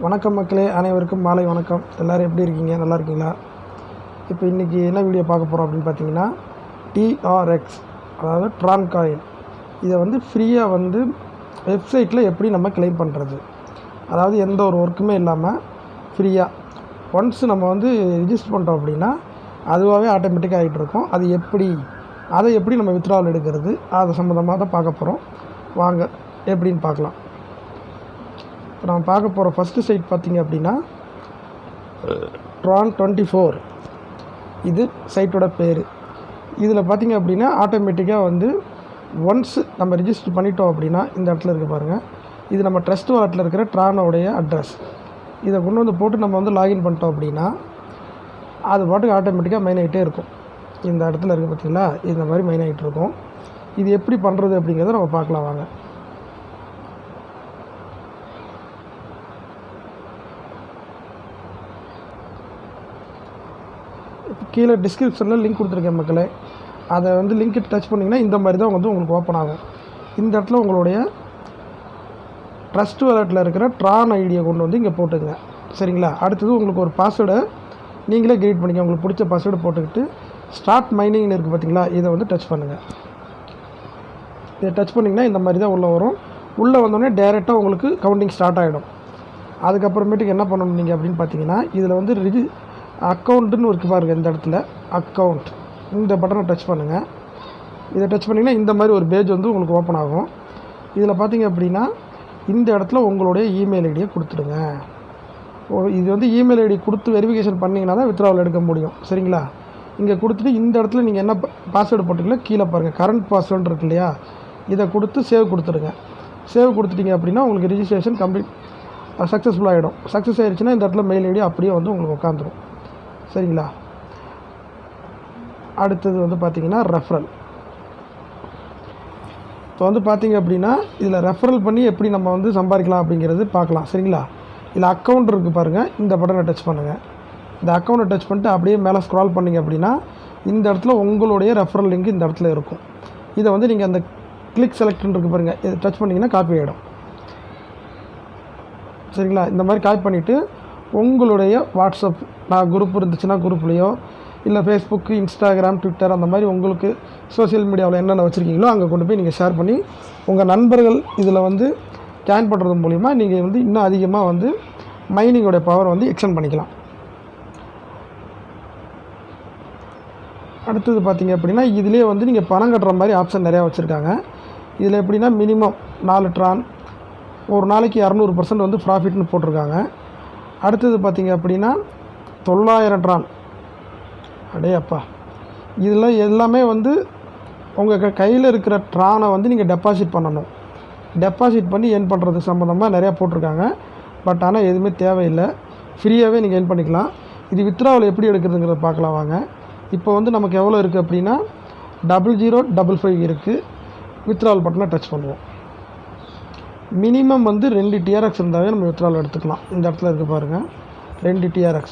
வணக்கம் மக்களே, அனைவருக்கும் மாலை வணக்கம். எல்லோரும் எப்படி இருக்கீங்க? நல்லா இருக்கீங்களா? இப்போ இன்றைக்கி என்ன வீடியோ பார்க்க போகிறோம் அப்படின்னு பார்த்தீங்கன்னா, டிஆர்எக்ஸ் அதாவது ட்ரான் காயின். இதை வந்து ஃப்ரீயாக வந்து வெப்சைட்டில் எப்படி நம்ம கிளைம் பண்ணுறது, அதாவது எந்த ஒரு ஒர்க்குமே இல்லாமல் ஃப்ரீயாக ஒன்ஸ் நம்ம வந்து ரிஜிஸ்டர் பண்ணிட்டோம் அப்படின்னா அதுவாகவே ஆட்டோமேட்டிக்காக ஆகிட்டுருக்கோம். அதை எப்படி நம்ம வித்ட்ராவல் எடுக்கிறது, அது சம்மந்தமாக தான் பார்க்க போகிறோம். வாங்க எப்படின்னு பார்க்கலாம். இப்போ நம்ம பார்க்க போகிற ஃபஸ்ட்டு சைட் பார்த்திங்க அப்படின்னா Tron24 இது சைட்டோட பேர். இதில் பார்த்திங்க அப்படின்னா ஆட்டோமேட்டிக்காக வந்து ஒன்ஸ் நம்ம ரிஜிஸ்டர் பண்ணிட்டோம் அப்படின்னா இந்த இடத்துல இருக்க பாருங்கள், இது நம்ம ட்ரஸ்ட் வாலெட்டில் இருக்கிற ட்ரானோடைய அட்ரஸ். இதை கொண்டு வந்து போட்டு நம்ம வந்து லாகின் பண்ணிட்டோம் அப்படின்னா அது பாட்டுக்கு ஆட்டோமேட்டிக்காக மைன் ஆகிட்டே இருக்கும். இந்த இடத்துல இருக்குது பார்த்திங்களா, இந்த மாதிரி மைன் ஆகிட்டு இருக்கும். இது எப்படி பண்ணுறது அப்படிங்கிறத நம்ம பார்க்கலாம் வாங்க. கீழே டிஸ்கிரிப்ஷனில் லிங்க் கொடுத்துருக்கேன் மக்களே, அதை வந்து லிங்க்கை டச் பண்ணிங்கன்னா இந்த மாதிரி தான் வந்து உங்களுக்கு ஓப்பன் ஆகும். இந்த இடத்துல உங்களுடைய ட்ரஸ்ட் வாலெட்டில் இருக்கிற ட்ரான் ஐடியை கொண்டு வந்து இங்கே போட்டுங்க, சரிங்களா? அடுத்தது உங்களுக்கு ஒரு பாஸ்வேர்டை நீங்களே கிரியேட் பண்ணிக்க, உங்களுக்கு பிடிச்ச பாஸ்வேர்டு போட்டுக்கிட்டு ஸ்டார்ட் மைனிங்னு இருக்குது பார்த்தீங்களா, இதை வந்து டச் பண்ணுங்கள். இதை டச் பண்ணிங்கன்னா இந்த மாதிரி தான் உள்ளே வரும். உள்ளே வந்தோடனே டேரெக்டாக உங்களுக்கு கவுண்டிங் ஸ்டார்ட் ஆகிடும். அதுக்கப்புறமேட்டுக்கு என்ன பண்ணணும் நீங்கள் அப்படின்னு பார்த்தீங்கன்னா, இதில் வந்து அக்கௌண்ட்டுன்னு இருக்குது பாருங்கள், இந்த இடத்துல அக்கௌண்ட் இந்த பட்டனை டச் பண்ணுங்கள். இதை டச் பண்ணிங்கன்னா இந்த மாதிரி ஒரு பேஜ் வந்து உங்களுக்கு ஓப்பன் ஆகும். இதில் பார்த்தீங்க அப்படின்னா இந்த இடத்துல உங்களுடைய இமெயில் ஐடியை கொடுத்துடுங்க. இது வந்து இமெயில் ஐடி கொடுத்து வெரிஃபிகேஷன் பண்ணிங்கன்னா தான் வித்ட்ராவல் எடுக்க முடியும், சரிங்களா? இங்கே கொடுத்துட்டு இந்த இடத்துல நீங்கள் என்ன பாஸ்வேர்டு போட்டிங்களோ கீழே பாருங்கள் கரண்ட் பாஸ்வேர்டு இருக்கு இல்லையா, இதை கொடுத்து சேவ் கொடுத்துடுங்க. சேவ் கொடுத்துட்டிங்க அப்படின்னா உங்களுக்கு ரிஜிஸ்ட்ரேஷன் கம்ப்ளீட் சக்ஸஸ்ஃபுல் ஆகிடும். சக்ஸஸ் ஆகிடுச்சுன்னா இந்த இடத்துல மெயில் ஐடி அப்படியே வந்து உங்களுக்கு உட்காந்துரும், சரிங்களா? அடுத்தது வந்து பார்த்திங்கன்னா ரெஃபரல். இப்போ வந்து பார்த்திங்க அப்படின்னா இதில் ரெஃபரல் பண்ணி எப்படி நம்ம வந்து சம்பாதிக்கலாம் அப்படிங்கிறது பார்க்கலாம், சரிங்களா? இதில் அக்கௌண்ட் இருக்குது பாருங்கள், இந்த பட்டனை டச் பண்ணுங்கள். இந்த அக்கௌண்ட்டை டச் பண்ணிட்டு அப்படியே மேலே ஸ்க்ரால் பண்ணிங்க அப்படின்னா இந்த இடத்துல உங்களுடைய ரெஃபரல் லிங்க் இந்த இடத்துல இருக்கும். இதை வந்து நீங்கள் அந்த கிளிக் செலக்ட்னு இருக்குது பாருங்கள், இதை டச் பண்ணிங்கன்னா காப்பி ஆகிடும், சரிங்களா? இந்த மாதிரி காப்பி பண்ணிவிட்டு உங்களுடைய வாட்ஸ்அப் குரூப் இருந்துச்சுன்னா குரூப்லேயோ இல்லை ஃபேஸ்புக்கு, இன்ஸ்டாகிராம், ட்விட்டர் அந்த மாதிரி உங்களுக்கு சோஷியல் மீடியாவில் என்னென்ன வச்சுருக்கீங்களோ அங்கே கொண்டு போய் நீங்கள் ஷேர் பண்ணி உங்கள் நண்பர்கள் இதில் வந்து ஜாயின் பண்ணுறது மூலிமா நீங்கள் வந்து இன்னும் அதிகமாக வந்து மைனிங்கோடைய பவர் வந்து எக்ஸ்டெண்ட் பண்ணிக்கலாம். அடுத்தது பார்த்திங்க அப்படின்னா இதிலே வந்து நீங்கள் பணம் கட்டுற மாதிரி ஆப்ஷன் நிறையா வச்சுருக்காங்க. இதில் எப்படின்னா மினிமம் 4 ட்ரான் ஒரு நாளைக்கு 200% வந்து ப்ராஃபிட்னு போட்டிருக்காங்க. அடுத்தது பார்த்திங்க அப்படின்னா 900 ட்ரான், அடே அப்பா, இதில் எல்லாமே வந்து உங்கள் கையில் இருக்கிற ட்ரானை வந்து நீங்கள் டெபாசிட் பண்ணணும். டெபாசிட் பண்ணி ஏர்ன் பண்ணுறது சம்மந்தமாக நிறையா போட்டிருக்காங்க. பட் ஆனால் எதுவுமே தேவையில்லை, ஃப்ரீயாகவே நீங்கள் ஏர்ன் பண்ணிக்கலாம். இது வித்ட்ராவல் எப்படி எடுக்கிறதுங்கிறத பார்க்கலாம் வாங்க. இப்போ வந்து நமக்கு எவ்வளோ இருக்குது அப்படின்னா 0055 இருக்குது. வித்ட்ராவல் பட்டனை டச் பண்ணுவோம். மினிமம் வந்து 2 TRX இருந்தாவே நம்ம வித்ட்ராவல் எடுத்துக்கலாம். இந்த இடத்துல இருக்குது பாருங்கள் 2 TRX,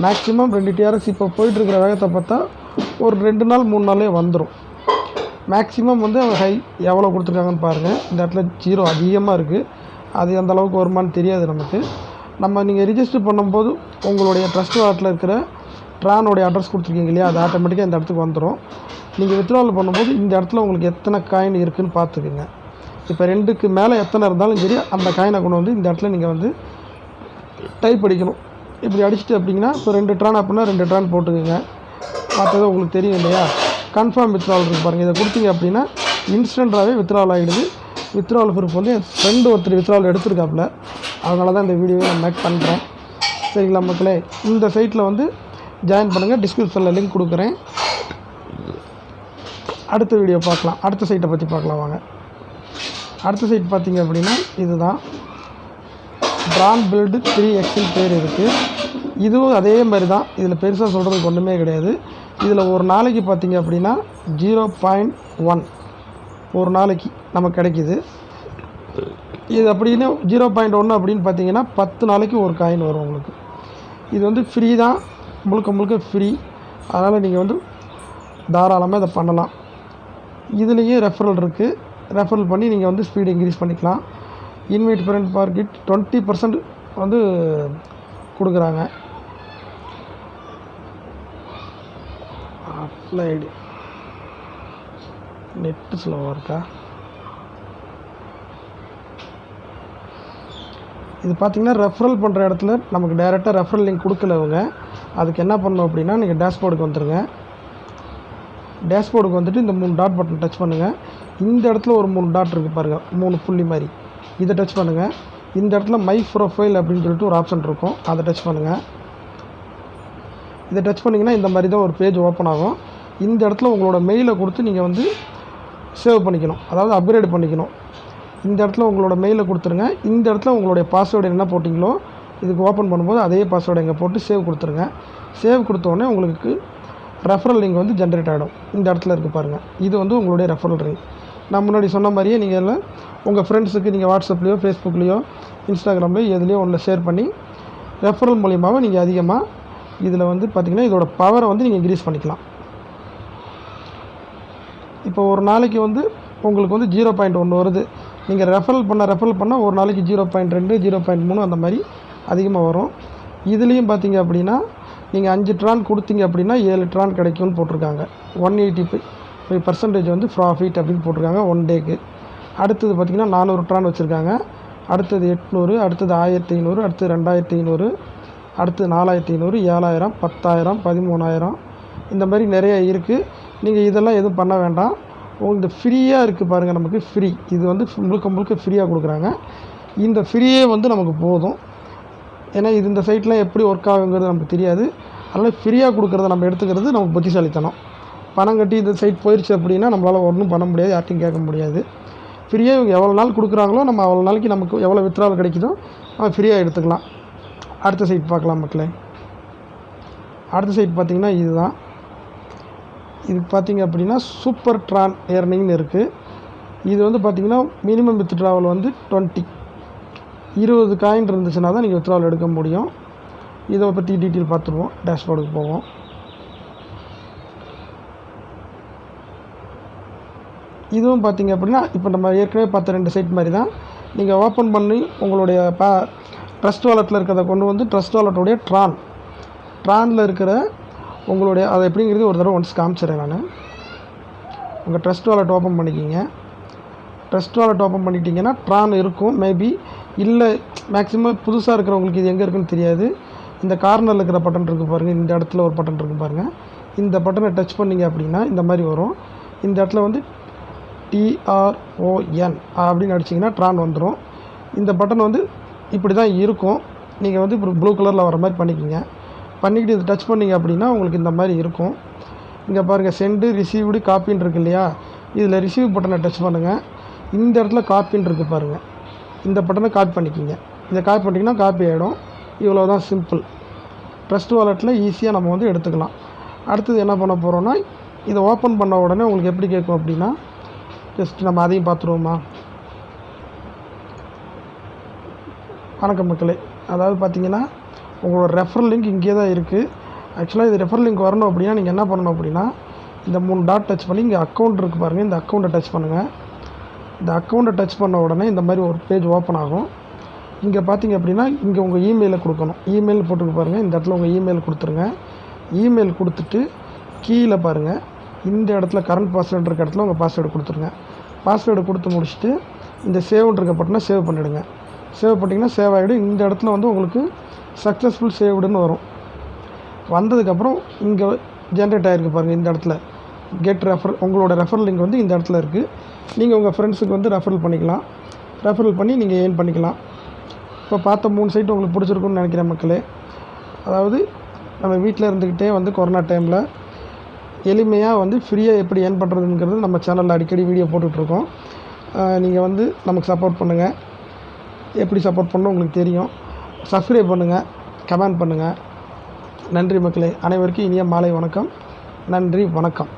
மேக்ஸிமம் 2 TRX. இப்போ போயிட்டுருக்கிற வேகத்தை பார்த்தா ஒரு 2 நாள் 3 நாளே வந்துடும். மேக்ஸிமம் வந்து ஹை எவ்வளோ கொடுத்துருக்காங்கன்னு பாருங்கள். இந்த இடத்துல 0 அதிகமாக இருக்குது. அது அந்த அளவுக்கு வருமானு தெரியாது நமக்கு. நீங்கள் ரிஜிஸ்டர் பண்ணும்போது உங்களுடைய ட்ரஸ்ட் வாலெட்டில் இருக்கிற ட்ரானோடைய அட்ரஸ் கொடுத்துருக்கீங்க இல்லையா, அது ஆட்டோமேட்டிக்காக இந்த இடத்துக்கு வந்துடும். நீங்கள் வித்ட்ராவல் பண்ணும்போது இந்த இடத்துல உங்களுக்கு எத்தனை காயின் இருக்குதுன்னு பார்த்துக்குங்க. இப்போ 2க்கு மேலே எத்தனை இருந்தாலும் சரி அந்த காயினை கொண்டு வந்து இந்த இடத்துல நீங்கள் வந்து டைப் அடிக்கணும். இப்படி அடிச்சுட்டு அப்படிங்கன்னா இப்போ 2 ட்ரான் அப்படின்னா 2 ட்ரான் போட்டுக்குங்க. மற்றது உங்களுக்கு தெரியும் இல்லையா, கன்ஃபார்ம் வித்ட்ராவல் இருக்குது பாருங்கள். இதை கொடுத்தீங்க அப்படின்னா இன்ஸ்டண்ட்டாகவே வித்ட்ராவல் ஆகிடுது. வித்ட்ராவல் ப்ரூஃப் வந்து என் ஃப்ரெண்டு ஒருத்தர் வித்ட்ராவல் எடுத்துருக்காப்புல, அதனால தான் இந்த வீடியோவை நான் மேக் பண்ணுறேன், சரிங்களா மக்களே? இந்த சைட்டில் வந்து ஜாயின் பண்ணுங்கள், டிஸ்கிரிப்ஷனில் லிங்க் கொடுக்குறேன். அடுத்த வீடியோ பார்க்கலாம், அடுத்த சைட்டை பற்றி பார்க்கலாம் வாங்க. அடுத்த சைட் பார்த்திங்க அப்படின்னா இதுதான் ட்ரான் பில்டு 3X பேர் இருக்குது. இதுவும் அதே மாதிரி தான், இதில் பெருசாக சொல்கிறதுக்கு ஒன்றுமே கிடையாது. இதில் ஒரு நாளைக்கு பார்த்திங்க அப்படின்னா 0.1 ஒரு நாளைக்கு நமக்கு கிடைக்கிது. இது அப்படின்னு 0.1 அப்படின்னு பார்த்தீங்கன்னா 10 நாளைக்கு ஒரு காயின் வரும் உங்களுக்கு. இது வந்து ஃப்ரீ தான், முழுக்க ஃப்ரீ. அதனால் நீங்கள் வந்து தாராளமாக இதை பண்ணலாம். இதுலேயும் ரெஃபரல் இருக்குது. ரெஃபரல் பண்ணி நீங்கள் வந்து ஸ்பீடு இன்க்ரீஸ் பண்ணிக்கலாம். இன்வைட் ஃப்ரெண்ட் ஃபார் கிட் 20% வந்து கொடுக்குறாங்க. அப்ளைடு நெட்டு ஸ்லோவாக இருக்கா? இது பார்த்திங்கன்னா ரெஃபரல் பண்ணுற இடத்துல நமக்கு டைரெக்டாக ரெஃபரல் லிங்க் கொடுக்கலவங்க. அதுக்கு என்ன பண்ணணும் அப்படின்னா, நீங்கள் டேஷ்போர்டுக்கு வந்துடுங்க. டேஷ்போர்டுக்கு வந்துட்டு இந்த 3 டாட் பட்டன் டச் பண்ணுங்கள். இந்த இடத்துல ஒரு 3 டாட் இருக்குது பாருங்கள், 3 புள்ளி மாதிரி. இதை டச் பண்ணுங்கள். இந்த இடத்துல மை ப்ரொஃபைல் அப்படின்னு சொல்லிட்டு ஒரு ஆப்ஷன் இருக்கும், அதை டச் பண்ணுங்கள். இதை டச் பண்ணிங்கன்னா இந்த மாதிரி தான் ஒரு பேஜ் ஓப்பன் ஆகும். இந்த இடத்துல உங்களோட மெயிலை கொடுத்து நீங்கள் வந்து சேவ் பண்ணிக்கணும், அதாவது அப்கிரேட் பண்ணிக்கணும். இந்த இடத்துல உங்களோட மெயிலை கொடுத்துருங்க. இந்த இடத்துல உங்களுடைய பாஸ்வேர்டு என்ன போட்டிங்களோ இதுக்கு ஓப்பன் பண்ணும்போது அதே பாஸ்வேர்டு இங்கே போட்டு சேவ் கொடுத்துருங்க. சேவ் கொடுத்தோடனே உங்களுக்கு ரெஃபரல் லிங்க் வந்து ஜென்ரேட் ஆகிடும். இந்த இடத்துல இருக்குது பாருங்கள், இது வந்து உங்களுடைய ரெஃபரல் லிங்க். நான் முன்னாடி சொன்ன மாதிரியே நீங்கள் எல்லாம் உங்கள் ஃப்ரெண்ட்ஸுக்கு நீங்கள் வாட்ஸ்அப்லேயோ ஃபேஸ்புக்லேயோ இன்ஸ்டாகிராம்லேயோ எதுலேயோ ஒன்றில் ஷேர் பண்ணி ரெஃபரல் மூலியமாக நீங்கள் அதிகமாக இதில் வந்து பார்த்திங்கன்னா இதோட பவரை வந்து நீங்கள் இன்க்ரீஸ் பண்ணிக்கலாம். இப்போ ஒரு நாளைக்கு வந்து உங்களுக்கு வந்து 0.1 வருது. நீங்கள் ரெஃபரல் பண்ண ஒரு நாளைக்கு 0.2 0.3 அந்த மாதிரி அதிகமாக வரும். இதுலேயும் பார்த்தீங்க அப்படின்னா நீங்கள் 5 ட்ரான் கொடுத்தீங்க அப்படின்னா 7 ட்ரான் கிடைக்கும்னு போட்டிருக்காங்க. 185% வந்து ப்ராஃபிட் அப்படின்னு போட்டிருக்காங்க 1 டேக்கு. அடுத்தது பார்த்திங்கன்னா 400 ட்ரான் வச்சுருக்காங்க. அடுத்தது 800, அடுத்தது 1500, அடுத்தது 2500, அடுத்தது 4500, 7000, 10000, 13000 இந்த மாதிரி நிறைய இருக்குது. நீங்கள் இதெல்லாம் எதுவும் பண்ண வேண்டாம். உங்களுக்கு ஃப்ரீயாக இருக்குது பாருங்கள், நமக்கு ஃப்ரீ. இது வந்து முழுக்க ஃப்ரீயாக கொடுக்குறாங்க. இந்த ஃப்ரீயே வந்து நமக்கு போதும். ஏன்னா இது இந்த சைட்லாம் எப்படி ஒர்க் ஆகுங்கிறது நமக்கு தெரியாது. அதனால் ஃப்ரீயாக கொடுக்குறத நம்ம எடுத்துக்கிறது நமக்கு புத்திசாலித்தனம். பணம் கட்டி இந்த சைட் போயிடுச்சு அப்படின்னா நம்மளால் ஒன்றும் பண்ண முடியாது, யார்ட்டையும் கேட்க முடியாது. ஃப்ரீயாக இவங்க எவ்வளோ நாள் கொடுக்குறாங்களோ நம்ம அவ்வளோ நாளைக்கு நமக்கு எவ்வளோ வித்ட்ராவல் கிடைக்குதோ நம்ம ஃப்ரீயாக எடுத்துக்கலாம். அடுத்த சைட் பார்க்கலாம் மக்களே. அடுத்த சைட் பார்த்திங்கன்னா இதுதான். இது பார்த்திங்க அப்படின்னா சூப்பர் ட்ரான் ஏர்னிங்னு இருக்குது. இது வந்து பார்த்திங்கன்னா மினிமம் வித்ட்ராவல் வந்து 20 காயின் இருந்துச்சுன்னா தான் நீங்கள் வித்ட்ராவல் எடுக்க முடியும். இதை பற்றி டீட்டெயில் பார்த்துருவோம். டேஷ்போர்டுக்கு போவோம். இதுவும் பார்த்திங்க அப்படின்னா இப்போ நம்ம ஏற்கனவே பார்த்த 2 சைட் மாதிரி தான். நீங்கள் ஓப்பன் பண்ணி உங்களுடைய ட்ரஸ்ட் வாலெட்டில் இருக்கிறத கொண்டு வந்து ட்ரஸ்ட் வாலெட்டோடைய ட்ரானில் இருக்கிற உங்களுடைய அதை எப்படிங்கிறது ஒரு தடவை ஒன்ஸ் காமிச்சிடுறேன் நான். உங்கள் ட்ரஸ்ட் வாலெட் ஓப்பன் பண்ணிக்கிங்க. ட்ரஸ்ட் வாலெட் ஓப்பன் பண்ணிட்டீங்கன்னா ட்ரான் இருக்கும் மேபி, இல்லை மேக்ஸிமம் புதுசாக இருக்கிறவங்களுக்கு இது எங்கே இருக்குன்னு தெரியாது. இந்த கார்னரில் இருக்கிற பட்டன் இருக்குது பாருங்கள், இந்த இடத்துல ஒரு பட்டன் இருக்குது பாருங்கள். இந்த பட்டனை டச் பண்ணிங்க அப்படின்னா இந்த மாதிரி வரும். இந்த இடத்துல வந்து TRON அப்படின்னு அடிச்சிங்கன்னா ட்ரான் வந்துடும். இந்த பட்டன் வந்து இப்படி தான் இருக்கும். நீங்கள் வந்து இப்போ ப்ளூ கலரில் வர மாதிரி பண்ணிக்கிங்க. பண்ணிக்கிட்டு இது டச் பண்ணிங்க அப்படின்னா உங்களுக்கு இந்த மாதிரி இருக்கும். இங்கே பாருங்கள் சென்டு ரிசீவ்டு காப்பின்னு இருக்குது இல்லையா, இதில் ரிசீவ் பட்டனை டச் பண்ணுங்கள். இந்த இடத்துல காப்பின்னு இருக்குது பாருங்கள், இந்த பட்டனை காப்பி பண்ணிக்கிங்க. இதை காப்பி பண்ணிங்கன்னா காப்பி ஆகிடும். இவ்வளோ தான் சிம்பிள். ட்ரஸ்ட் வாலெட்டில் ஈஸியாக நம்ம வந்து எடுத்துக்கலாம். அடுத்தது என்ன பண்ண போகிறோன்னா, இதை ஓப்பன் பண்ண உடனே உங்களுக்கு எப்படி கேட்கும் அப்படின்னா, ஜஸ்ட் நம்ம அதையும் பார்த்துருவோமா. வணக்கம் மக்களே. அதாவது பார்த்தீங்கன்னா உங்களோட ரெஃபரல் லிங்க் இங்கே தான் இருக்குது. ஆக்சுவலாக இது ரெஃபரல் லிங்க் வரணும் அப்படின்னா நீங்கள் என்ன பண்ணணும் அப்படின்னா, இந்த 3 டாட் டச் பண்ணி இங்கே அக்கௌண்ட் இருக்குது பாருங்கள், இந்த அக்கௌண்ட்டை டச் பண்ணுங்கள். இந்த அக்கௌண்ட்டை டச் பண்ண உடனே இந்த மாதிரி ஒரு பேஜ் ஓப்பன் ஆகும். இங்கே பார்த்தீங்க அப்படின்னா இங்கே உங்கள் இமெயிலை கொடுக்கணும். இமெயில் போட்டுருக்கு பாருங்கள், இந்த இடத்துல உங்கள் இமெயில் கொடுத்துருங்க. இமெயில் கொடுத்துட்டு கீழே பாருங்கள், இந்த இடத்துல கரண்ட் பாஸ்வேர்டு இருக்க இடத்துல உங்கள் பாஸ்வேர்டு கொடுத்துருங்க. பாஸ்வேர்டு கொடுத்து முடிச்சுட்டு இந்த சேவ்னு இருக்க பட்டனை சேவ் பண்ணிவிடுங்க. சேவ் பண்ணிங்கன்னா சேவ் ஆகிடும். இந்த இடத்துல வந்து உங்களுக்கு சக்ஸஸ்ஃபுல் சேவ்டுன்னு வரும். வந்ததுக்கப்புறம் இங்கே ஜென்ரேட் ஆகிருக்கு பாருங்கள், இந்த இடத்துல கெட் ரெஃபர், உங்களோட ரெஃபரல் லிங்க் வந்து இந்த இடத்துல இருக்குது. நீங்கள் உங்கள் ஃப்ரெண்ட்ஸுக்கு வந்து ரெஃபரல் பண்ணிக்கலாம். ரெஃபரல் பண்ணி நீங்கள் ஏர்ன் பண்ணிக்கலாம். இப்போ பார்த்த 3 சைட்டு உங்களுக்கு பிடிச்சிருக்குன்னு நினைக்கிறேன் மக்களே. அதாவது நம்ம வீட்டில் இருந்துக்கிட்டே வந்து கொரோனா டைமில் எளிமையாக வந்து ஃப்ரீயாக எப்படி ஏர்ன் பண்ணுறதுங்கிறது நம்ம சேனலில் அடிக்கடி வீடியோ போட்டுட்ருக்கோம். நீங்கள் வந்து நமக்கு சப்போர்ட் பண்ணுங்கள். எப்படி சப்போர்ட் பண்ணணும் உங்களுக்கு தெரியும். சப்ஸ்கிரைப் பண்ணுங்கள், கமெண்ட் பண்ணுங்கள். நன்றி மக்களே. அனைவருக்கும் இனிய மாலை வணக்கம். நன்றி, வணக்கம்.